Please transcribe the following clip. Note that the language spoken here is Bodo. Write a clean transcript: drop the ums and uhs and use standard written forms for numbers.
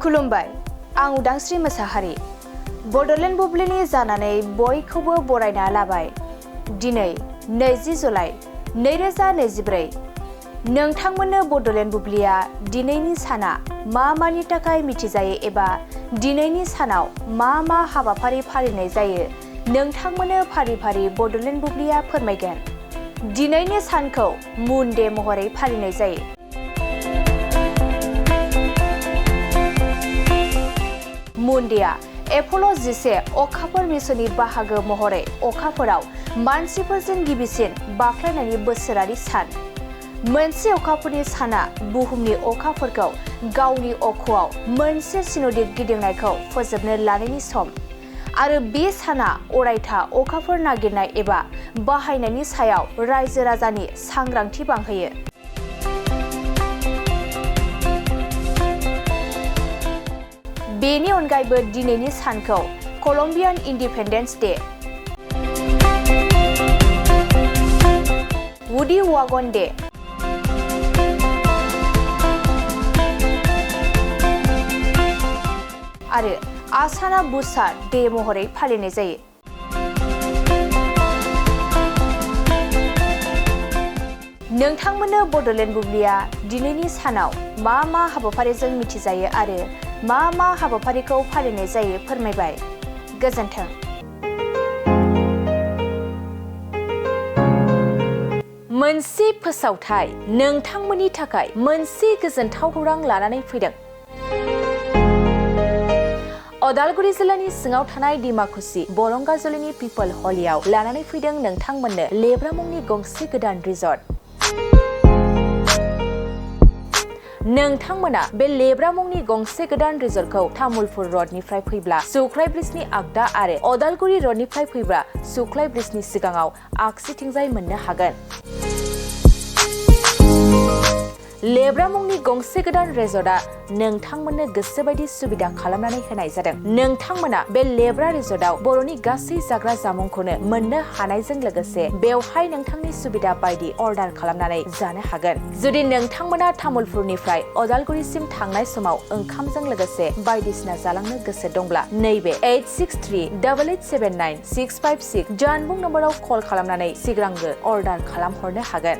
खुलुमबाय आं उदांस्रि मोसाहारि बडलेण्ड बुब्लिनि जानानै बयखौबो बरायना लाबाय दिनै 20 जुलाइ 2024 नोंथांमोननो बडलेण्ड बुब्लिया दिनैनि साना मानि थाखाय मिथिजायो एबा दिनैनि सानाव मा हाबाफारि फालिनाय जायो नोंथांमोननो फारि फारि बडलेण्ड बुब्लिया फोरमायगोन। दिनैनि सानखौ मुन डे महरै फालिनाय जायो। मुन डेआ एप'ल' 11 अखाफोर मिशननि बाहागो महरै अखाफोराव मानसिफोरजों गिबिसिन बाख्लायनायनि बोसोरारि सान। मोनसे अखाफोरनि साना बुहुमनि अखाफोरखौ गावनि अक्षआव मोनसे सिन'डिक गिदिंनायखौ फोजोबनो लानायनि सम आरो बे साना अरायथा अखाफोर नागिरनाय एबा बाहायनायनि सायाव रायजो राजानि सांग्रांथि बांहोयो। बेनि अनगायैबो दिनैनि सानखौ Colombian Independence Day, Woody Wagon Day आरो आसाना बुसा डे महरै फालिनाय जायो। नोंथांमोननो बडलेण्ड बुब्लिया दिनैनि सानाव मा हाबाफारिजों मिथिजायो आरो मा हाबाफारिखौ फालिनाय जायो फोरमायबाय। गोजोन्थों। मोनसे फोसावथाय नोंथांमोननि थाखाय मोनसे गोजोनथाव खौरां लानानै फैदों। अदालगुरि जिल्लानि सिङाव थानाय डिमाकुसि बरंगाजुलिनि पिपल हलियाव लानानै फैदों नोंथांमोननो लेब्रा मुंनि गंसे गोदान रिजर्ट। नोंथांमोना बे लेब्रा मुंनि गंसे गोदान रिजर्टखौ तामुलपुर रडनिफ्राय फैब्ला सुख्लाय ब्रिजनि आगदा आरो अदालगुरि रडनिफ्राय फैब्ला सुख्लाय ब्रिजनि सिगाङाव आगसिथिंजाय मोननो हागोन। लेब्रा मुंनि गंसे गोदान रिजर्टआ नोंथांमोननो गोसोबायदि सुबिदा खालामनानै होनाय जादों। नोंथांमोना बे लेब्रा रिजर्टआव बर'नि गासै जाग्रा जामुंखौनो मोननो हानायजों लोगोसे बेवहाय नोंथांनि सुबिदा बायदि अर्डार खालामनानै जानो हागोन। जुदि नोंथांमोना तामुलपुरनिफ्राय अदालगुरिसिम थांनाय समाव ओंखामजों लोगोसे बायदिसिना जालांनो गोसो दंब्ला नैबे 8638879656 जानबुं नम्बराव कल खालामनानै सिगांग्रो अर्डार खालामहरनो हागोन।